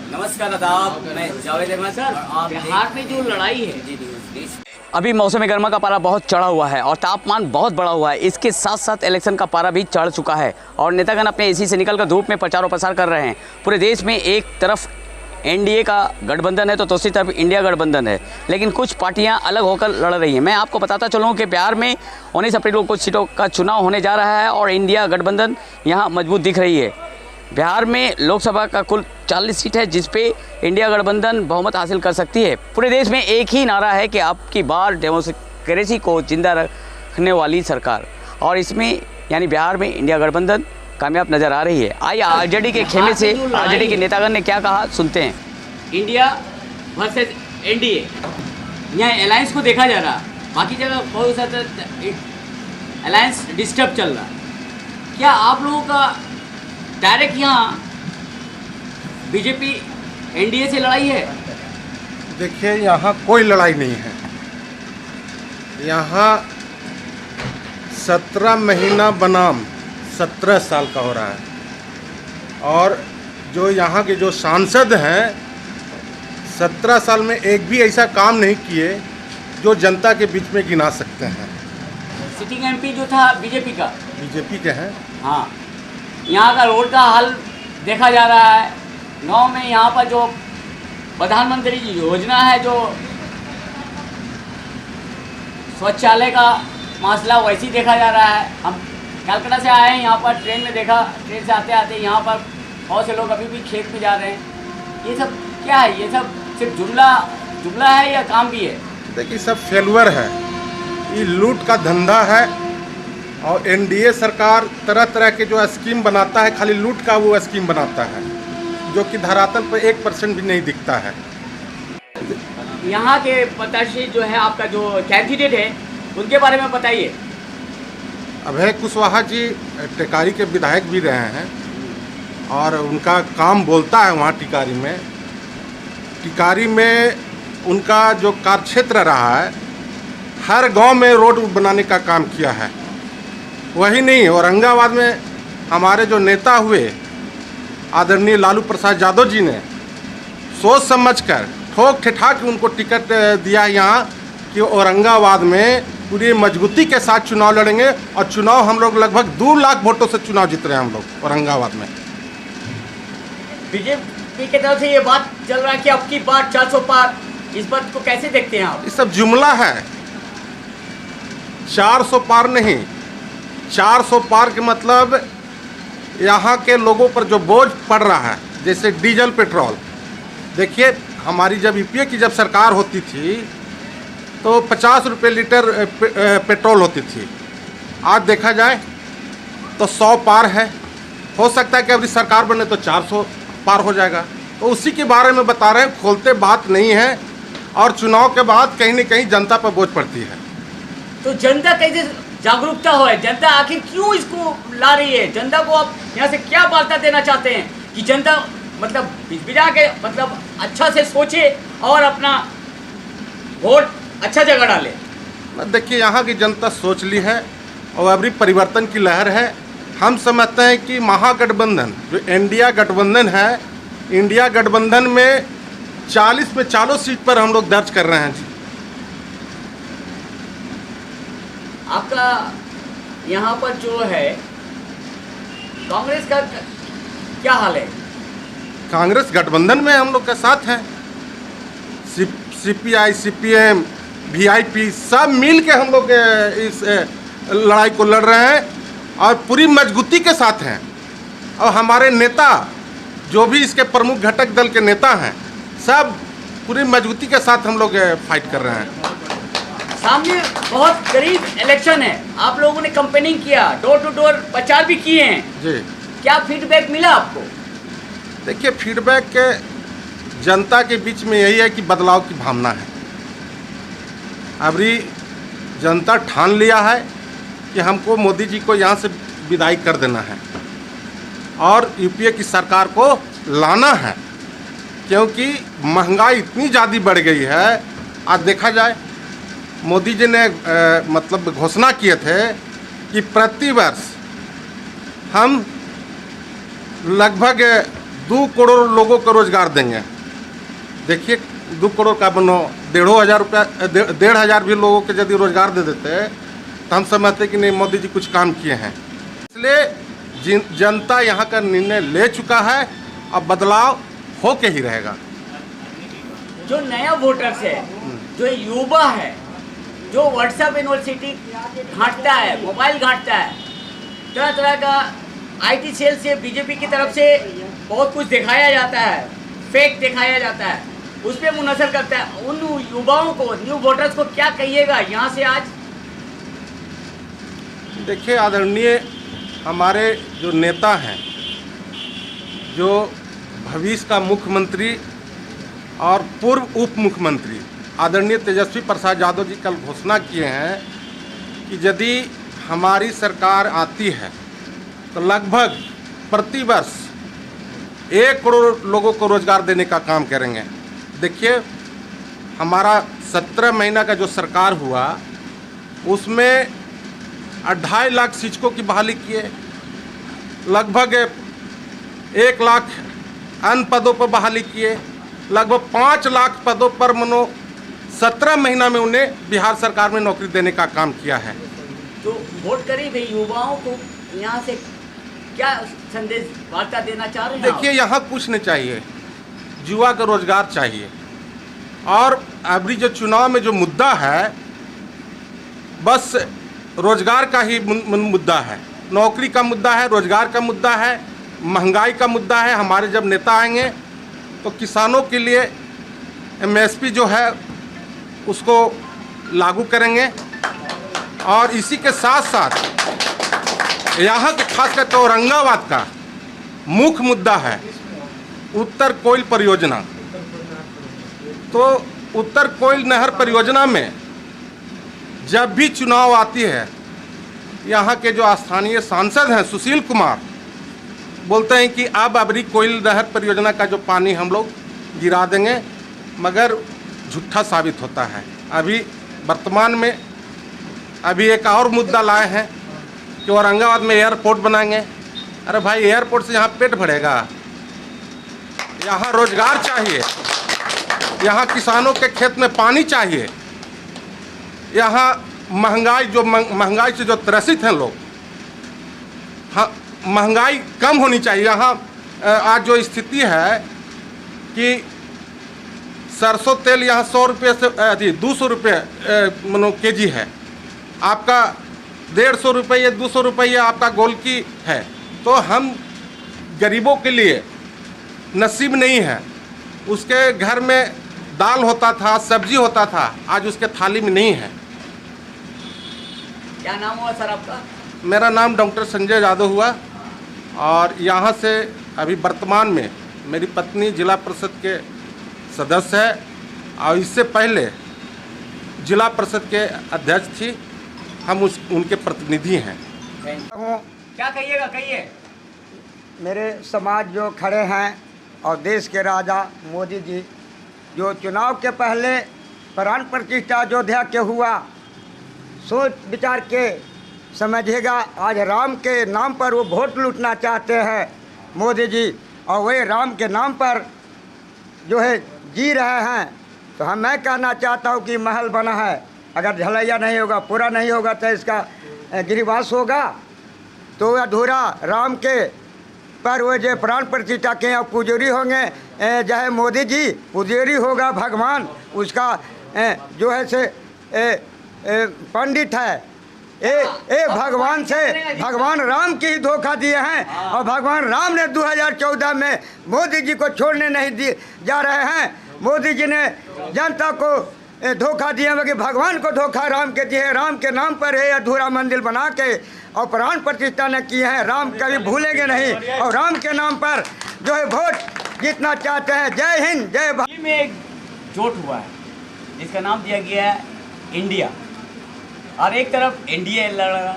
नमस्कार आदाब, मैं जावेद अहमद सर। आप बिहार में जो लड़ाई है, जी जी। अभी मौसम गर्मा का पारा बहुत चढ़ा हुआ है और तापमान बहुत बढ़ा हुआ है। इसके साथ साथ इलेक्शन का पारा भी चढ़ चुका है और नेतागण अपने एसी से निकलकर धूप में प्रचार और प्रसार कर रहे हैं। पूरे देश में एक तरफ एनडीए का गठबंधन है तो दूसरी तरफ इंडिया गठबंधन है, लेकिन कुछ पार्टियां अलग होकर लड़ रही हैं। मैं आपको बताता चलूँ कि बिहार में 19 अप्रैल को कुछ सीटों का चुनाव होने जा रहा है और इंडिया गठबंधन यहाँ मजबूत दिख रही है। बिहार में लोकसभा का कुल 40 सीट है जिस पे इंडिया गठबंधन बहुमत हासिल कर सकती है। पूरे देश में एक ही नारा है कि अब की बार डेमोक्रेसी को जिंदा रखने वाली सरकार, और इसमें यानी बिहार में इंडिया गठबंधन कामयाब नज़र आ रही है। आइए आरजेडी के खेमे से आरजेडी के नेतागण ने क्या कहा सुनते हैं। इंडिया वर्सेस एनडीए, यहाँ अलायंस को देखा जा रहा, बाकी जगह बहुत ज़्यादा अलायंस डिस्टर्ब चल रहा। क्या आप लोगों का डायरेक्ट यहाँ बीजेपी एनडीए से लड़ाई है? देखिए, यहाँ कोई लड़ाई नहीं है। यहाँ 17 महीना बनाम 17 साल का हो रहा है और जो यहाँ के जो सांसद हैं 17 साल में एक भी ऐसा काम नहीं किए जो जनता के बीच में गिना सकते हैं। सिटिंग एमपी जो था बीजेपी का, बीजेपी के हैं। हाँ, यहाँ का रोड का हाल देखा जा रहा है। गाँव में यहाँ पर जो प्रधानमंत्री जी योजना है, जो शौचालय का मसला वैसे ही देखा जा रहा है। हम कलकत्ता से आए हैं, यहाँ पर ट्रेन में देखा, ट्रेन से आते आते यहाँ पर बहुत से लोग अभी भी खेत में जा रहे हैं। ये सब क्या है? ये सब सिर्फ जुमला है या काम भी है? देखिए, सब फेलुअर है, ये लूट का धंधा है और एनडीए सरकार तरह तरह के जो स्कीम बनाता है, खाली लूट का वो स्कीम बनाता है जो कि धरातल पर 1% भी नहीं दिखता है। यहाँ के प्रत्याशी जो है, आपका जो कैंडिडेट है, उनके बारे में बताइए। अभय कुशवाहा जी टिकारी के विधायक भी रहे हैं और उनका काम बोलता है वहाँ टिकारी में उनका जो कार्यक्षेत्र रहा है, हर गांव में रोड बनाने का काम किया है। वही नहीं, औरंगाबाद में हमारे जो नेता हुए आदरणीय लालू प्रसाद यादव जी ने सोच समझकर ठोक ठिठा के उनको टिकट दिया यहाँ कि औरंगाबाद में पूरी मजबूती के साथ चुनाव लड़ेंगे और चुनाव हम लोग लगभग 2 लाख वोटों से चुनाव जीत रहे हैं हम लोग औरंगाबाद में। बीजेपी की तरफ से ये बात चल रहा है कि अब की बात 400 पार, इस बात को कैसे देखते हैं आप? ये सब जुमला है। 400 पार नहीं, 400 पार के मतलब यहाँ के लोगों पर जो बोझ पड़ रहा है, जैसे डीजल पेट्रोल। देखिए, हमारी जब यूपीए की जब सरकार होती थी तो 50 रुपये लीटर पेट्रोल होती थी। आज देखा जाए तो 100 पार है। हो सकता है कि अभी सरकार बने तो 400 पार हो जाएगा। तो उसी के बारे में बता रहे हैं, खोलते बात नहीं है और चुनाव के बाद कहीं न कहीं जनता पर बोझ पड़ती है। तो जनता कैसे जागरूकता हो? जनता आखिर क्यों इसको ला रही है? जनता को आप यहाँ से क्या वार्ता देना चाहते हैं कि जनता मतलब बिजबिजा के मतलब अच्छा से सोचे और अपना वोट अच्छा जगह डाले? देखिए, यहाँ की जनता सोच ली है और अभी परिवर्तन की लहर है। हम समझते हैं कि महागठबंधन जो इंडिया गठबंधन है, इंडिया गठबंधन में 40 में 40 सीट पर हम लोग दर्ज कर रहे हैं जी। आपका यहाँ पर जो है कांग्रेस का क्या हाल है? कांग्रेस गठबंधन में हम लोग के साथ हैं। सीपीआई, सीपीएम, वीआईपी सब मिल के हम लोग इस लड़ाई को लड़ रहे हैं और पूरी मजबूती के साथ हैं। और हमारे नेता जो भी इसके प्रमुख घटक दल के नेता हैं, सब पूरी मजबूती के साथ हम लोग फाइट कर रहे हैं। सामने बहुत करीब इलेक्शन है, आप लोगों ने कैंपेनिंग किया, डोर टू डोर प्रचार भी किए हैं जी। क्या फीडबैक मिला आपको? देखिए, फीडबैक के जनता के बीच में यही है कि बदलाव की भावना है। अभी जनता ठान लिया है कि हमको मोदी जी को यहाँ से विदाई कर देना है और यूपीए की सरकार को लाना है, क्योंकि महंगाई इतनी ज़्यादा बढ़ गई है। आज देखा जाए, मोदी जी ने मतलब घोषणा किए थे कि प्रति वर्ष हम लगभग 2 करोड़ लोगों को रोजगार देंगे। देखिए 2 करोड़ का बनो 1,500 रुपया 1,500 भी लोगों के यदि रोजगार दे देते तो हम समझते कि नहीं मोदी जी कुछ काम किए हैं। इसलिए जनता यहाँ का निर्णय ले चुका है, अब बदलाव होके ही रहेगा। जो नया वोटर्स है, जो युवा है, जो व्हाट्सएप यूनिवर्सिटी घाटता है, मोबाइल घाटता है, तरह तरह का आईटी सेल से बीजेपी की तरफ से बहुत कुछ दिखाया जाता है, फेक दिखाया जाता है, उस पर मुनसर करता है। उन युवाओं को, न्यू वोटर्स को क्या कहिएगा यहाँ से आज? देखिए आदरणीय हमारे जो नेता हैं, जो भविष्य का मुख्यमंत्री और पूर्व उप मुख्यमंत्री आदरणीय तेजस्वी प्रसाद यादव जी कल घोषणा किए हैं कि यदि हमारी सरकार आती है तो लगभग प्रति वर्ष 1 करोड़ लोगों को रोजगार देने का काम करेंगे। देखिए हमारा 17 महीना का जो सरकार हुआ उसमें 2.5 लाख शिक्षकों की बहाली किए, लगभग 1 लाख अन्य पदों पर बहाली किए, लगभग 5 लाख पदों पर 17 महीना में उन्हें बिहार सरकार में नौकरी देने का काम किया है। तो वोट करीब युवाओं को यहाँ से क्या संदेश वार्ता देना चाह रहे हैं? देखिए यहाँ कुछ नहीं चाहिए, युवा का रोजगार चाहिए। और अभी जो चुनाव में जो मुद्दा है बस रोजगार का ही मुद्दा है, नौकरी का मुद्दा है, रोजगार का मुद्दा है, महंगाई का मुद्दा है। हमारे जब नेता आएंगे तो किसानों के लिए एमएसपी जो है उसको लागू करेंगे। और इसी के साथ साथ यहाँ के खासकर तो औरंगाबाद का मुख्य मुद्दा है उत्तर कोयल परियोजना। तो उत्तर कोयल नहर परियोजना में जब भी चुनाव आती है, यहाँ के जो स्थानीय सांसद हैं सुशील कुमार बोलते हैं कि अब अबरी कोयल नहर परियोजना का जो पानी हम लोग गिरा देंगे, मगर झूठा साबित होता है। अभी वर्तमान में अभी एक और मुद्दा लाए हैं कि औरंगाबाद में एयरपोर्ट बनाएंगे। अरे भाई एयरपोर्ट से यहाँ पेट भरेगा? यहाँ रोजगार चाहिए, यहाँ किसानों के खेत में पानी चाहिए, यहाँ महंगाई से जो त्रसित हैं लोग, हाँ महंगाई कम होनी चाहिए। यहाँ आज जो स्थिति है कि सरसों तेल यहाँ 100 रुपये से 200 रुपये केजी है, आपका 150 रुपये 200 रुपये आपका गोल की है। तो हम गरीबों के लिए नसीब नहीं है। उसके घर में दाल होता था, सब्जी होता था, आज उसके थाली में नहीं है। क्या नाम हुआ सर आपका? मेरा नाम डॉक्टर संजय यादव हुआ और यहाँ से अभी वर्तमान में मेरी पत्नी जिला परिषद के सदस्य है और इससे पहले जिला परिषद के अध्यक्ष थी। हम उनके प्रतिनिधि हैं। क्या कहिएगा, कहिए। मेरे समाज जो खड़े हैं और देश के राजा मोदी जी जो चुनाव के पहले प्राण प्रतिष्ठा अयोध्या के हुआ, सोच विचार के समझिएगा आज राम के नाम पर वो वोट लूटना चाहते हैं मोदी जी, और वे राम के नाम पर जो है जी रहे हैं। तो मैं कहना चाहता हूँ कि महल बना है, अगर ढलैया नहीं होगा, पूरा नहीं होगा तो इसका गिरिवास होगा, तो अधूरा राम के पर वो जो प्राण प्रतिष्ठा के यहाँ पुजारी होंगे, चाहे मोदी जी पुजारी होगा भगवान, उसका जो है से पंडित है। भगवान से भगवान राम की ही धोखा दिए हैं और भगवान राम ने 2014 में मोदी जी को छोड़ने नहीं दिए जा रहे हैं। मोदी जी ने जनता को धोखा दिया, मगर भगवान को धोखा राम के दिए। राम के नाम पर है अधूरा मंदिर बना के और प्राण प्रतिष्ठा ने किए हैं। राम कभी भूलेंगे नहीं और राम के नाम पर जो है वोट जीतना चाहते हैं। जय हिंद, जय भारत। दिल्ली में एक जोट हुआ है जिसका नाम दिया गया है इंडिया, और एक तरफ एनडीए लड़ रहा।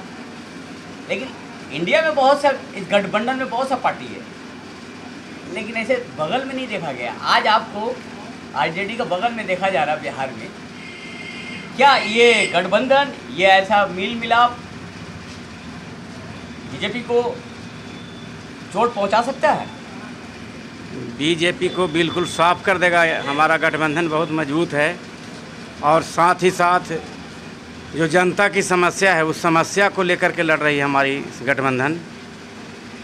लेकिन इंडिया में बहुत सा, इस गठबंधन में बहुत सा पार्टी है, लेकिन ऐसे बगल में नहीं देखा गया। आज आपको आरजेडी का बगल में देखा जा रहा है बिहार में। क्या ये गठबंधन, ये ऐसा मेल मिलाप बीजेपी को चोट पहुंचा सकता है? बीजेपी को बिल्कुल साफ कर देगा। हमारा गठबंधन बहुत मजबूत है और साथ ही साथ जो जनता की समस्या है उस समस्या को लेकर के लड़ रही है हमारी गठबंधन,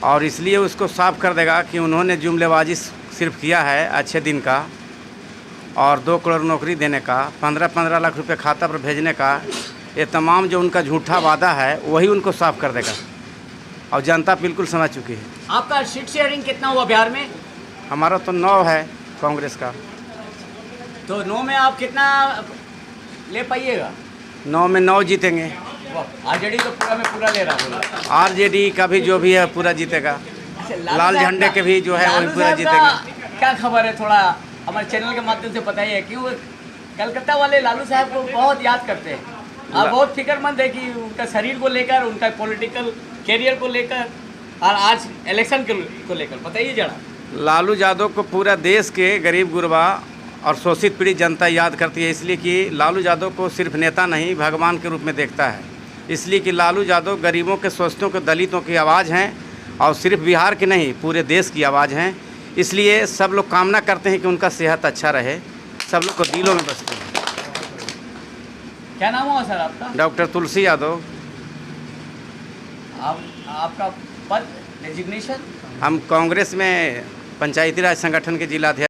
और इसलिए उसको साफ कर देगा कि उन्होंने जुमलेबाजी सिर्फ किया है अच्छे दिन का और 2 करोड़ नौकरी देने का, 15-15 लाख रुपए खाता पर भेजने का, ये तमाम जो उनका झूठा वादा है वही उनको साफ कर देगा और जनता बिल्कुल समझ चुकी है। आपका सीट शेयरिंग कितना हुआ बिहार में? हमारा तो 9 है कांग्रेस का। तो 9 में आप कितना ले पाइएगा? 9 में 9 जीतेंगे। आरजेडी तो पूरा में पूरा ले रहा बोला। आरजेडी का भी जो भी है पूरा जीतेगा। अच्छा, लाल साहब झंडे का- के भी जो है लालू वही पूरा साहब जीतेंगे। का क्या खबर है, थोड़ा हमारे चैनल के माध्यम से बताइए, क्यों कलकत्ता वाले लालू साहब को बहुत याद करते हैं। आप बहुत फिक्रमंद है कि उनका शरीर को लेकर, उनका पॉलिटिकल कैरियर को लेकर और आज इलेक्शन को लेकर बताइए जरा। लालू यादव को पूरा देश के गरीब गुरबा और शोषित पीड़ित जनता याद करती है, इसलिए कि लालू यादव को सिर्फ नेता नहीं भगवान के रूप में देखता है। इसलिए कि लालू यादव गरीबों के, शोषितों के, दलितों की आवाज़ हैं और सिर्फ बिहार की नहीं पूरे देश की आवाज़ हैं। इसलिए सब लोग कामना करते हैं कि उनका सेहत अच्छा रहे, सब लोग को दिलों में बसते हैं। क्या नाम हुआ सर आपका? डॉक्टर तुलसी यादव। आपका पद डेजिग्नेशन? हम कांग्रेस में पंचायती राज संगठन के जिला अध्यक्ष।